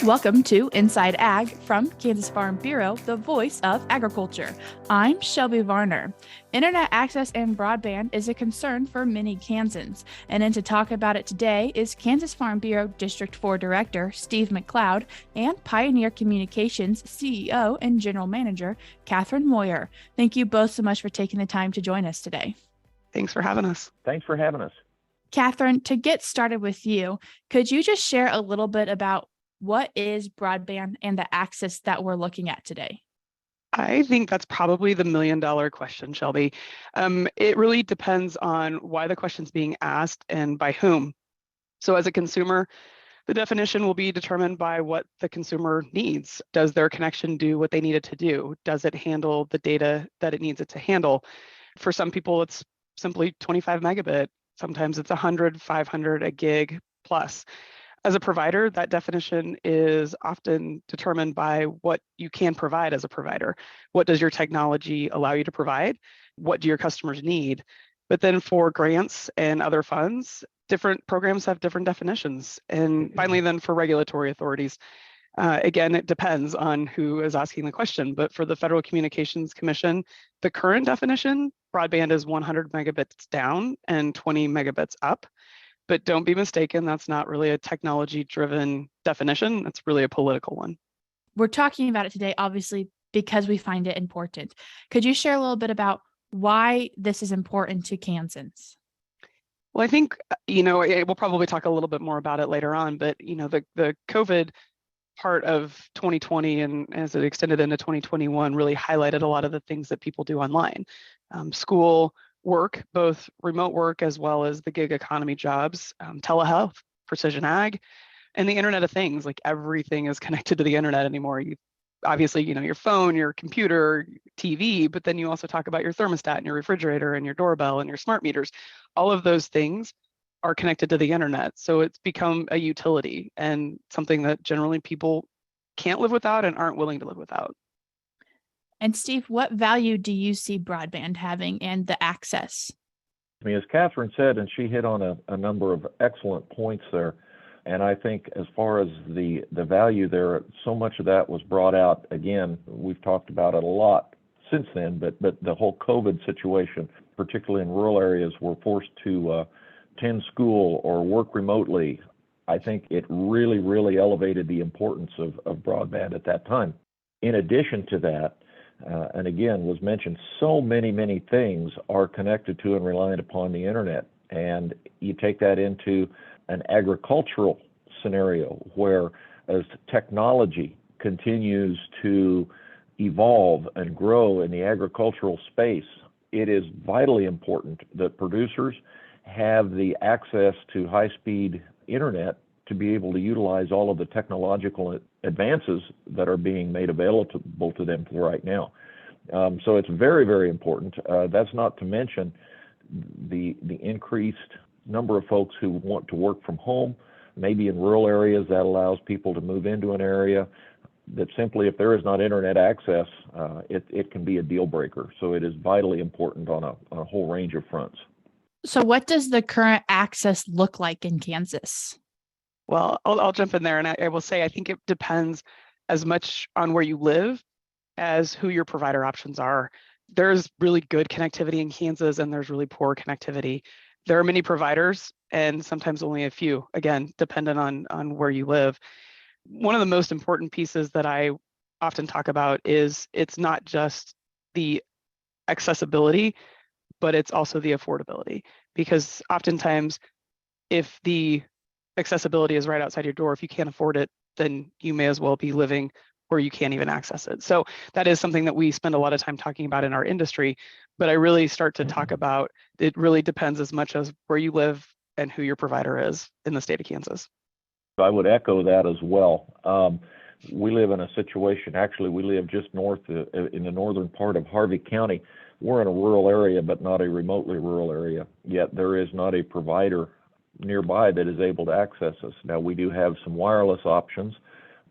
Welcome to Inside Ag from Kansas Farm Bureau, the voice of agriculture. I'm Shelby Varner. Internet access and broadband is a concern for many Kansans. And to talk about it today is Kansas Farm Bureau District 4 Director Steve McCloud and Pioneer Communications CEO and General Manager Catherine Moyer. Thank you both so much for taking the time to join us today. Thanks for having us. Thanks for having us. Catherine, to get started with you, could you just share a little bit about what is broadband and the access that we're looking at today? I think that's probably the million-dollar question, Shelby. It really depends on why the question's being asked and by whom. So as a consumer, the definition will be determined by what the consumer needs. Does their connection do what they need it to do? Does it handle the data that it needs it to handle? For some people, it's simply 25 megabit. Sometimes it's 100, 500, a gig plus. As a provider, that definition is often determined by what you can provide as a provider. What does your technology allow you to provide? What do your customers need? But then for grants and other funds, different programs have different definitions. And finally, then for regulatory authorities, again, it depends on who is asking the question. But for the Federal Communications Commission, the current definition, broadband is 100 megabits down and 20 megabits up. But don't be mistaken, that's not really a technology-driven definition. It's really a political one. We're talking about it today, obviously, because we find it important. Could you share a little bit about why this is important to Kansans? Well, I think, we'll probably talk a little bit more about it later on, but, the COVID part of 2020 and as it extended into 2021 really highlighted a lot of the things that people do online. School, work, both remote work as well as the gig economy jobs, telehealth, precision ag, and the Internet of Things. Like everything is connected to the internet anymore. You obviously, your phone, your computer, TV, but then you also talk about your thermostat and your refrigerator and your doorbell and your smart meters. All of those things are connected to the internet. So it's become a utility and something that generally people can't live without and aren't willing to live without. And Steve, what value do you see broadband having and the access? I mean, as Catherine said, and she hit on a number of excellent points there. And I think as far as the value there, so much of that was brought out. Again, we've talked about it a lot since then, but the whole COVID situation, particularly in rural areas, were forced to attend school or work remotely. I think it really, really elevated the importance of broadband at that time. In addition to that, and again, was mentioned, so many things are connected to and reliant upon the internet. And you take that into an agricultural scenario where as technology continues to evolve and grow in the agricultural space, it is vitally important that producers have the access to high-speed internet to be able to utilize all of the technological advances that are being made available to them right now. So it's very, very important. That's not to mention the increased number of folks who want to work from home. Maybe in rural areas that allows people to move into an area that simply, if there is not internet access, it can be a deal breaker. So it is vitally important on a whole range of fronts. So what does the current access look like in Kansas? Well, I'll jump in there and I will say I think it depends as much on where you live as who your provider options are. There's really good connectivity in Kansas and there's really poor connectivity. There are many providers and sometimes only a few, again, dependent on where you live. One of the most important pieces that I often talk about is it's not just the accessibility, but it's also the affordability. Because oftentimes, if the accessibility is right outside your door, if you can't afford it, then you may as well be living where you can't even access it. So that is something that we spend a lot of time talking about in our industry, but I really start to talk about it really depends as much as where you live and who your provider is in the state of Kansas. I would echo that as well. We live in a situation, actually we live just north in the northern part of Harvey County. We're in a rural area, but not a remotely rural area, yet there is not a provider nearby that is able to access us. Now, we do have some wireless options,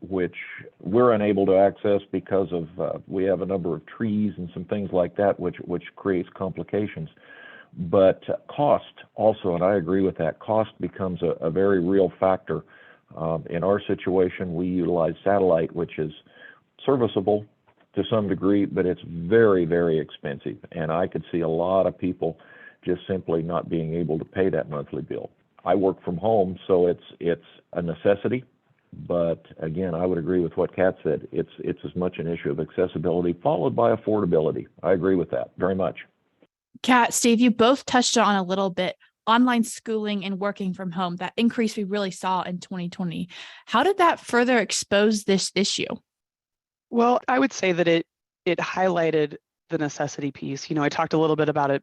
which we're unable to access because of we have a number of trees and some things like that, which creates complications. But cost also, and I agree with that, cost becomes a very real factor In our situation, we utilize satellite, which is serviceable to some degree, but it's very, very expensive. And I could see a lot of people just simply not being able to pay that monthly bill. I work from home, so it's a necessity. But again, I would agree with what Kat said. It's as much an issue of accessibility followed by affordability. I agree with that very much. Kat, Steve, you both touched on a little bit online schooling and working from home, that increase we really saw in 2020. How did that further expose this issue? Well, I would say that it highlighted the necessity piece. I talked a little bit about it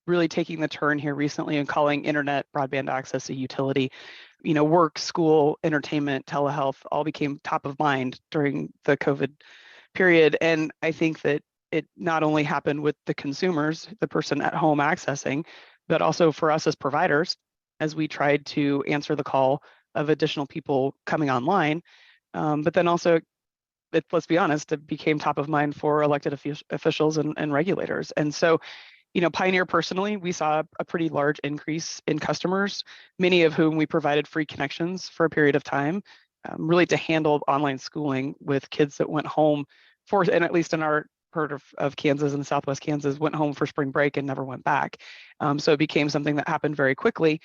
really taking the turn here recently and calling internet broadband access a utility. Work, school, entertainment, telehealth all became top of mind during the COVID period. And I think that it not only happened with the consumers, the person at home accessing, but also for us as providers, as we tried to answer the call of additional people coming online. But then also, let's be honest, it became top of mind for elected officials and regulators. And so, Pioneer personally, we saw a pretty large increase in customers, many of whom we provided free connections for a period of time, really to handle online schooling with kids that went home and at least in our part of Kansas and Southwest Kansas, went home for spring break and never went back. So it became something that happened very quickly.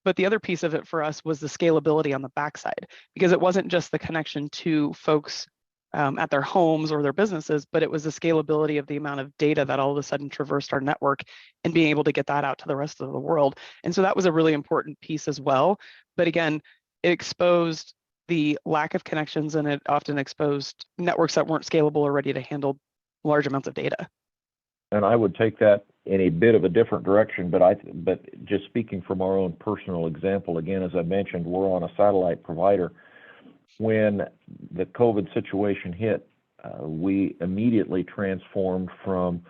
But the other piece of it for us was the scalability on the backside, because it wasn't just the connection to folks at their homes or their businesses, but it was the scalability of the amount of data that all of a sudden traversed our network and being able to get that out to the rest of the world. And so that was a really important piece as well. But again, it exposed the lack of connections, and it often exposed networks that weren't scalable or ready to handle large amounts of data. And I would take that in a bit of a different direction, but just speaking from our own personal example, again, as I mentioned, we're on a satellite provider. When the COVID situation hit, we immediately transformed from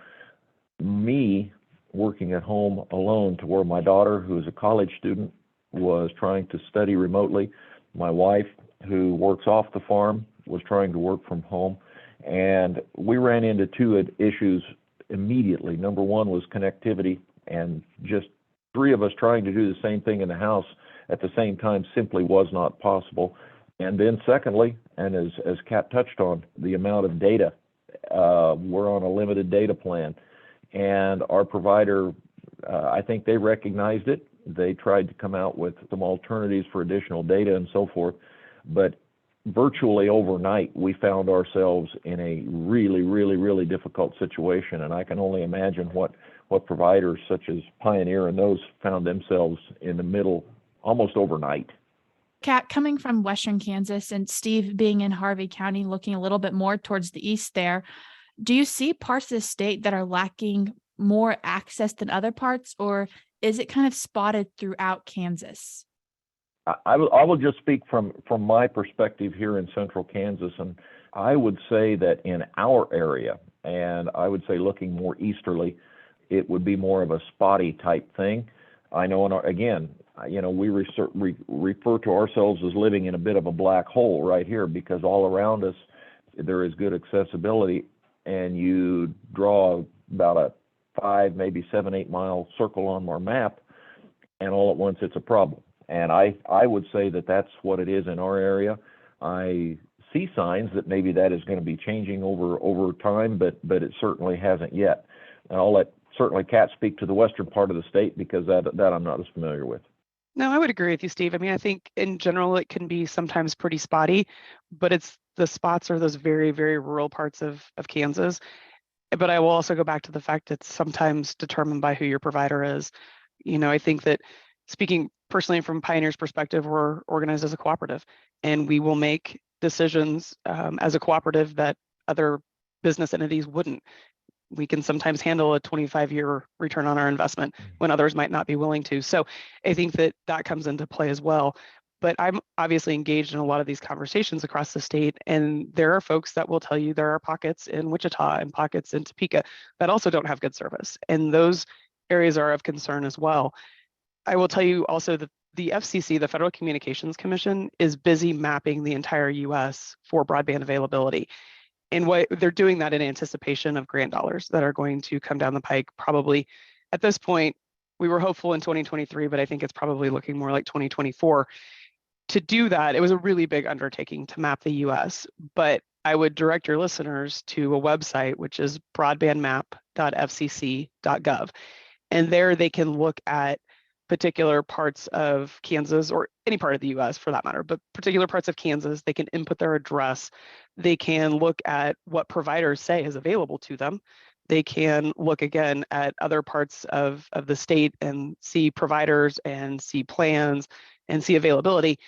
me working at home alone to where my daughter, who is a college student, was trying to study remotely. My wife, who works off the farm, was trying to work from home. And we ran into two issues immediately. Number one was connectivity, and just three of us trying to do the same thing in the house at the same time simply was not possible. And then secondly, and as Kat touched on, the amount of data. We're on a limited data plan, and our provider, I think they recognized it. They tried to come out with some alternatives for additional data and so forth, but virtually overnight, we found ourselves in a really, really, really difficult situation, and I can only imagine what providers such as Pioneer and those found themselves in the middle almost overnight. Kat, coming from Western Kansas and Steve being in Harvey County, looking a little bit more towards the east there, do you see parts of the state that are lacking more access than other parts, or is it kind of spotted throughout Kansas? I will just speak from my perspective here in central Kansas, and I would say that in our area, and I would say looking more easterly, it would be more of a spotty type thing. I know, we refer to ourselves as living in a bit of a black hole right here, because all around us there is good accessibility, and you draw about a 5, maybe 7, 8 mile circle on our map, and all at once it's a problem. And I would say that that's what it is in our area. I see signs that maybe that is going to be changing over time, but it certainly hasn't yet. And I'll let certainly Kat speak to the western part of the state, because that I'm not as familiar with. No, I would agree with you, Steve. I mean, I think in general it can be sometimes pretty spotty, but it's the spots are those very, very rural parts of Kansas. But I will also go back to the fact it's sometimes determined by who your provider is. I think that, speaking personally from Pioneer's perspective, we're organized as a cooperative, and we will make decisions as a cooperative that other business entities wouldn't. We can sometimes handle a 25-year return on our investment when others might not be willing to. So I think that comes into play as well. But I'm obviously engaged in a lot of these conversations across the state, and there are folks that will tell you there are pockets in Wichita and pockets in Topeka that also don't have good service, and those areas are of concern as well. I will tell you also that the FCC, the Federal Communications Commission, is busy mapping the entire U.S. for broadband availability. And what they're doing that in anticipation of grant dollars that are going to come down the pike. Probably at this point, we were hopeful in 2023, but I think it's probably looking more like 2024. to do that, it was a really big undertaking to map the US, but I would direct your listeners to a website, which is broadbandmap.fcc.gov. And there they can look at particular parts of Kansas, or any part of the US for that matter, but particular parts of Kansas. They can input their address. They can look at what providers say is available to them. They can look again at other parts of the state and see providers and see plans and see availability.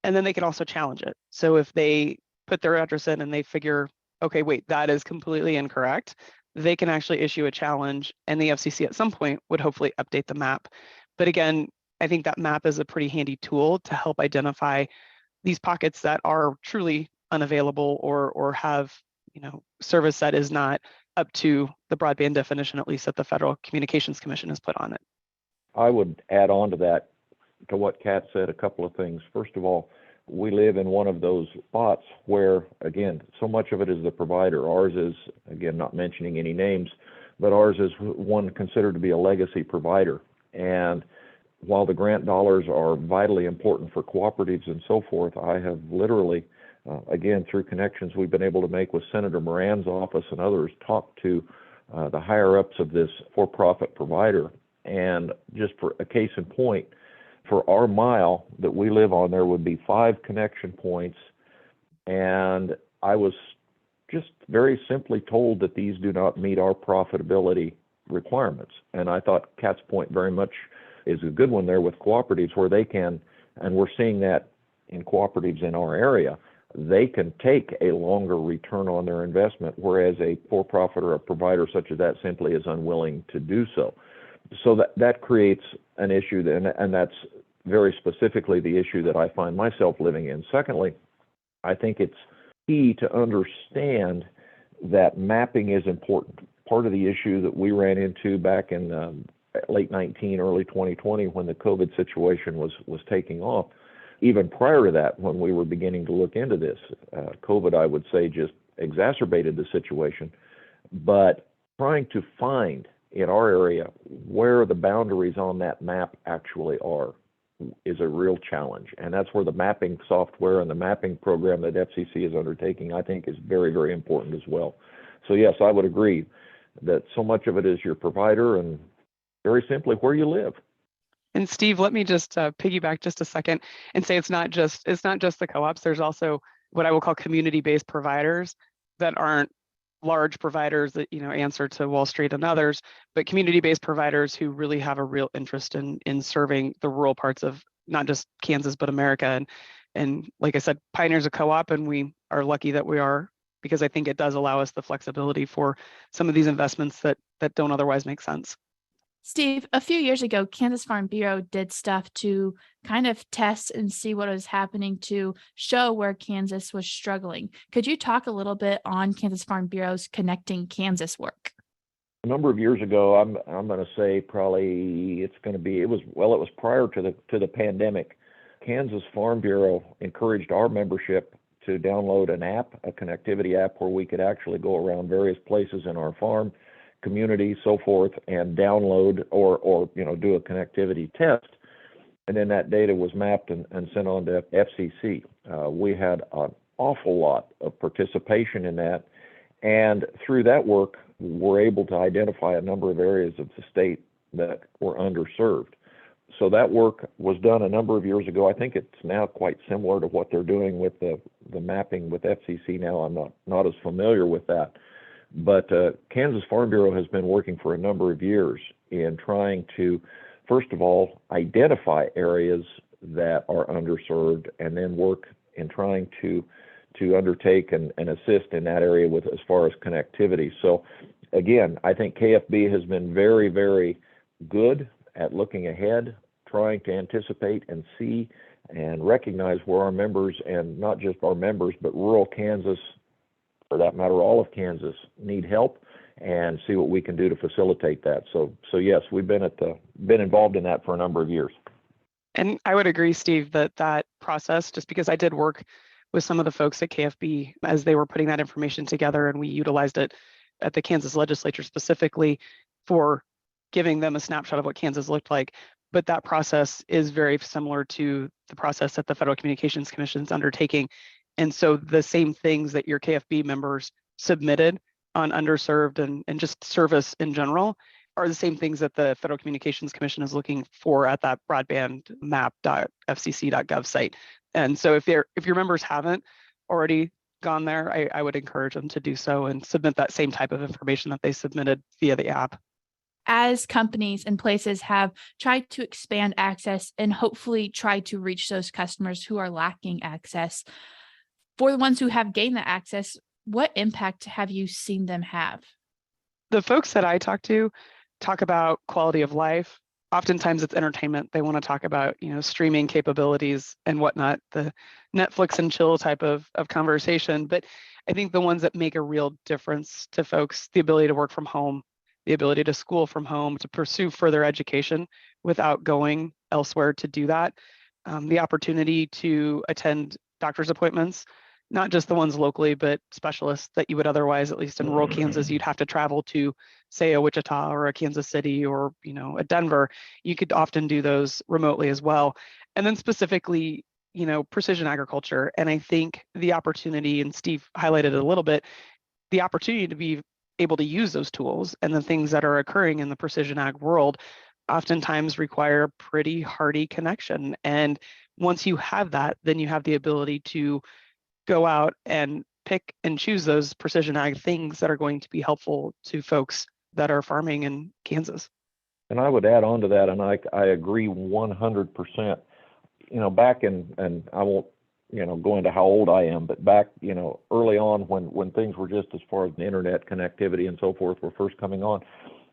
And then they can also challenge it. So if they put their address in and they figure, okay, wait, that is completely incorrect, they can actually issue a challenge, and the FCC at some point would hopefully update the map. But again, I think that map is a pretty handy tool to help identify these pockets that are truly unavailable or have, service that is not up to the broadband definition, at least that the Federal Communications Commission has put on it. I would add on to that, to what Kat said, a couple of things. First of all, we live in one of those spots where, again, so much of it is the provider. Ours is, again, not mentioning any names, but ours is one considered to be a legacy provider. And while the grant dollars are vitally important for cooperatives and so forth, I have literally, again, through connections we've been able to make with Senator Moran's office and others, talked to the higher ups of this for-profit provider. And just for a case in point, for our mile that we live on, there would be 5 connection points. And I was just very simply told that these do not meet our profitability requirements. And I thought Kat's point very much is a good one there with cooperatives, where they can, and we're seeing that in cooperatives in our area, they can take a longer return on their investment, whereas a for-profit or a provider such as that simply is unwilling to do so. So that creates an issue, and that's very specifically the issue that I find myself living in. Secondly, I think it's key to understand that mapping is important. Part of the issue that we ran into back in late 19, early 2020, when the COVID situation was taking off, even prior to that, when we were beginning to look into this, COVID, I would say, just exacerbated the situation. But trying to find in our area where the boundaries on that map actually are is a real challenge. And that's where the mapping software and the mapping program that FCC is undertaking, I think, is very, very important as well. So yes, I would agree that so much of it is your provider and very simply where you live. And Steve, let me just piggyback just a second and say it's not just the co-ops. There's also what I will call community-based providers that aren't large providers that answer to Wall Street and others, but community-based providers who really have a real interest in serving the rural parts of not just Kansas but America. And like I said, Pioneer's a co-op, and we are lucky that we are, because I think it does allow us the flexibility for some of these investments that don't otherwise make sense. Steve, a few years ago, Kansas Farm Bureau did stuff to kind of test and see what was happening to show where Kansas was struggling. Could you talk a little bit on Kansas Farm Bureau's Connecting Kansas work? A number of years ago, I'm going to say probably it was prior to the pandemic. Kansas Farm Bureau encouraged our membership to download an app, a connectivity app, where we could actually go around various places in our farm community, so forth, and download or do a connectivity test. And then that data was mapped and sent on to FCC. We had an awful lot of participation in that. And through that work, we're able to identify a number of areas of the state that were underserved. So that work was done a number of years ago. I think it's now quite similar to what they're doing with the mapping with FCC now. I'm not as familiar with that. But Kansas Farm Bureau has been working for a number of years in trying to, first of all, identify areas that are underserved, and then work in trying to undertake and assist in that area with as far as connectivity. So again, I think KFB has been very, very good at looking ahead, trying to anticipate and see and recognize where our members, and not just our members, but rural Kansas, for that matter, all of Kansas, need help, and see what we can do to facilitate that. So yes, we've been involved in that for a number of years. And I would agree, Steve, that process, just because I did work with some of the folks at KFB as they were putting that information together, and we utilized it at the Kansas legislature specifically for giving them a snapshot of what Kansas looked like. but that process is very similar to the process that the Federal Communications Commission is undertaking. And so the same things that your KFB members submitted on underserved and just service in general are the same things that the Federal Communications Commission is looking for at that broadbandmap.fcc.gov site. And so if your members haven't already gone there, I would encourage them to do so and submit that same type of information that they submitted via the app. As companies and places have tried to expand access and hopefully try to reach those customers who are lacking access, for the ones who have gained the access, what impact have you seen them have? The folks that I talk to talk about quality of life. Oftentimes it's entertainment. They want to talk about, streaming capabilities and whatnot, the Netflix and chill type of conversation. But I think the ones that make a real difference to folks, the ability to work from home, the ability to school from home, to pursue further education without going elsewhere to do that, the opportunity to attend doctor's appointments, not just the ones locally, but specialists that you would otherwise, at least in rural Kansas, you'd have to travel to, say, a Wichita or a Kansas City or, a Denver. You could often do those remotely as well. And then specifically, precision agriculture. And I think the opportunity, and Steve highlighted it a little bit, the opportunity to be able to use those tools and the things that are occurring in the precision ag world oftentimes require pretty hardy connection. And once you have that, then you have the ability to go out and pick and choose those precision ag things that are going to be helpful to folks that are farming in Kansas. And I would add on to that, and I agree 100%. Back and I won't, go into how old I am, but back, early on when things were just as far as the internet connectivity and so forth were first coming on,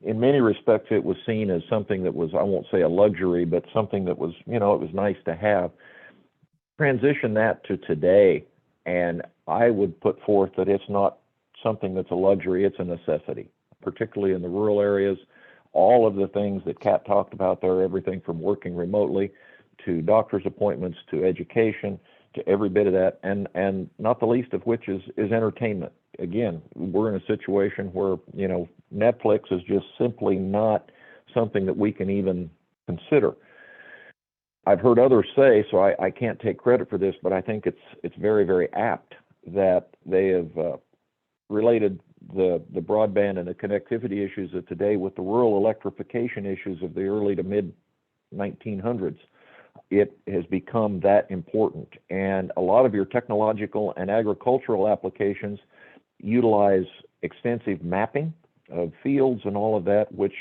in many respects it was seen as something that was, I won't say a luxury, but something that was, it was nice to have. Transition that to today, and I would put forth that it's not something that's a luxury, it's a necessity, particularly in the rural areas. All of the things that Kat talked about there, everything from working remotely to doctor's appointments to education to every bit of that, and not the least of which is entertainment. Again, we're in a situation where, Netflix is just simply not something that we can even consider. I've heard others say, so I can't take credit for this, but I think it's very, very apt that they have related the broadband and the connectivity issues of today with the rural electrification issues of the early to mid 1900s. It has become that important, and a lot of your technological and agricultural applications utilize extensive mapping of fields and all of that, which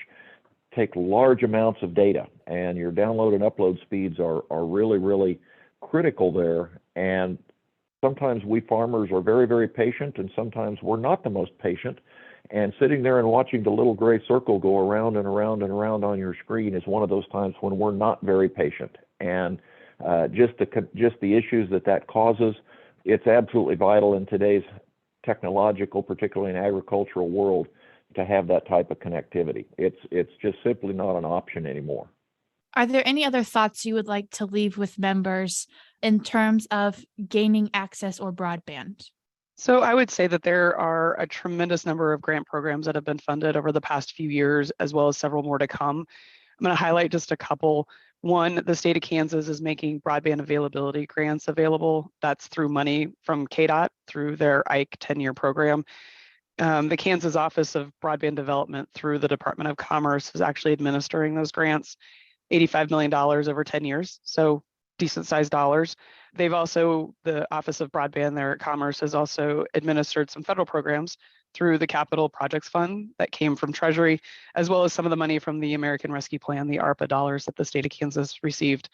take large amounts of data, and your download and upload speeds are really, really critical there. And sometimes we farmers are very, very patient, and sometimes we're not the most patient. And sitting there and watching the little gray circle go around and around and around on your screen is one of those times when we're not very patient. And just the issues that causes, it's absolutely vital in today's technological, particularly in agricultural world, to have that type of connectivity. It's just simply not an option anymore. Are there any other thoughts you would like to leave with members in terms of gaining access or broadband? So I would say that there are a tremendous number of grant programs that have been funded over the past few years, as well as several more to come. I'm going to highlight just a couple. One, the state of Kansas is making broadband availability grants available. That's through money from KDOT through their IKE 10-year program. The Kansas Office of Broadband Development through the Department of Commerce is actually administering those grants, $85 million over 10 years, so decent sized dollars. They've also, the Office of Broadband there at Commerce has also administered some federal programs through the Capital Projects Fund that came from Treasury, as well as some of the money from the American Rescue Plan, the ARPA dollars that the state of Kansas received.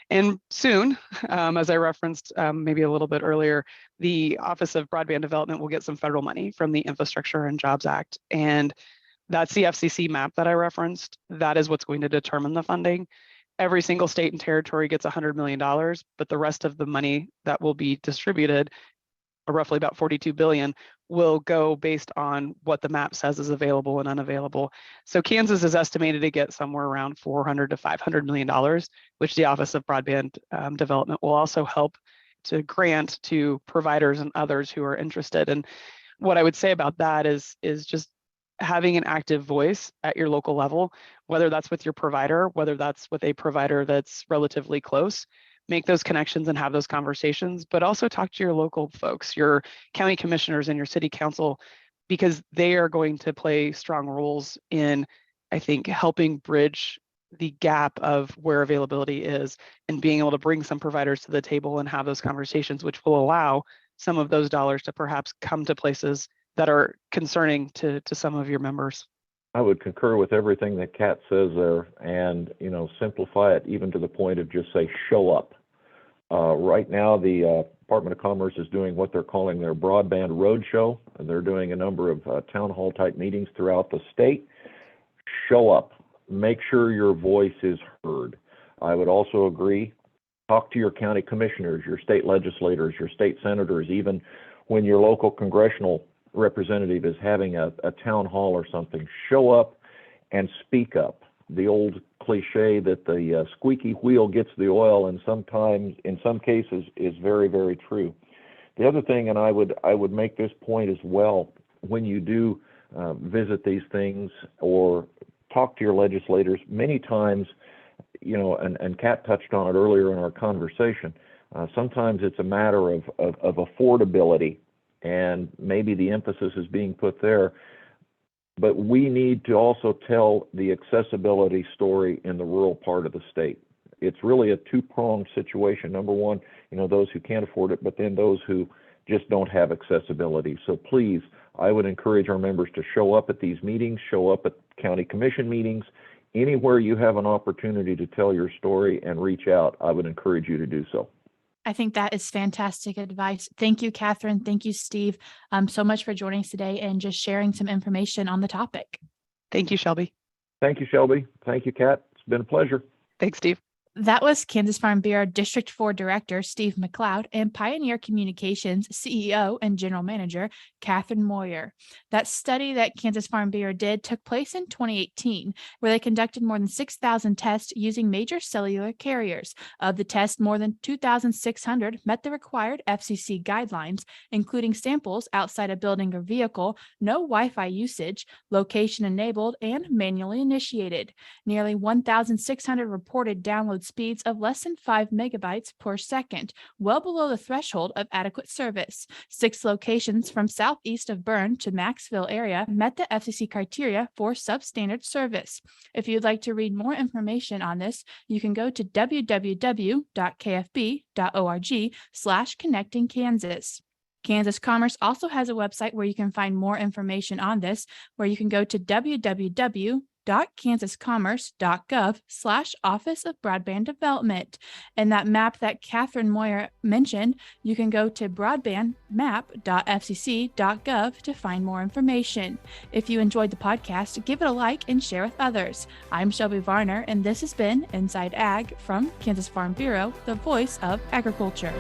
And soon, as I referenced maybe a little bit earlier, the Office of Broadband Development will get some federal money from the Infrastructure and Jobs Act. And that's the FCC map that I referenced. That is what's going to determine the funding. Every single state and territory gets $100 million, but the rest of the money that will be distributed, roughly about $42 billion, will go based on what the map says is available and unavailable. So Kansas is estimated to get somewhere around $400 to $500 million, which the Office of Broadband Development will also help to grant to providers and others who are interested. And what I would say about that is just having an active voice at your local level, whether that's with your provider, whether that's with a provider that's relatively close, make those connections and have those conversations, but also talk to your local folks, your county commissioners and your city council, because they are going to play strong roles in, I think, helping bridge the gap of where availability is and being able to bring some providers to the table and have those conversations, which will allow some of those dollars to perhaps come to places that are concerning to some of your members. I would concur with everything that Kat says there, and simplify it even to the point of just say show up. Right now, the Department of Commerce is doing what they're calling their Broadband Roadshow, and they're doing a number of town hall type meetings throughout the state. Show up. Make sure your voice is heard. I would also agree, talk to your county commissioners, your state legislators, your state senators, even when your local congressional representative is having a town hall or something. Show up and speak up. The old cliche that the squeaky wheel gets the oil, and sometimes, in some cases, is very, very true. The other thing, and I would make this point as well, when you do visit these things or talk to your legislators, many times, and Kat touched on it earlier in our conversation, sometimes it's a matter of affordability, and maybe the emphasis is being put there. But we need to also tell the accessibility story in the rural part of the state. It's really a two-pronged situation. Number one, those who can't afford it, but then those who just don't have accessibility. So please, I would encourage our members to show up at these meetings, show up at county commission meetings. Anywhere you have an opportunity to tell your story and reach out, I would encourage you to do so. I think that is fantastic advice. Thank you, Catherine. Thank you, Steve, so much for joining us today and just sharing some information on the topic. Thank you, Shelby. Thank you, Shelby. Thank you, Kat. It's been a pleasure. Thanks, Steve. That was Kansas Farm Bureau District 4 Director Steve McCloud and Pioneer Communications CEO and General Manager Catherine Moyer. That study that Kansas Farm Bureau did took place in 2018, where they conducted more than 6,000 tests using major cellular carriers. Of the tests, more than 2,600 met the required FCC guidelines, including samples outside a building or vehicle, no Wi-Fi usage, location enabled, and manually initiated. Nearly 1,600 reported download speeds of less than 5 megabytes per second, well below the threshold of adequate service. 6 locations from southeast of Bern to Maxville area met the FCC criteria for substandard service. If you'd like to read more information on this, you can go to www.kfb.org/connectingkansas. Kansas Commerce also has a website where you can find more information on this, where you can go to www.kansascommerce.gov/Office of Broadband Development. And that map that Catherine Moyer mentioned, you can go to broadbandmap.fcc.gov to find more information. If you enjoyed the podcast, give it a like and share with others. I'm Shelby Varner, and this has been Inside Ag from Kansas Farm Bureau, the voice of agriculture.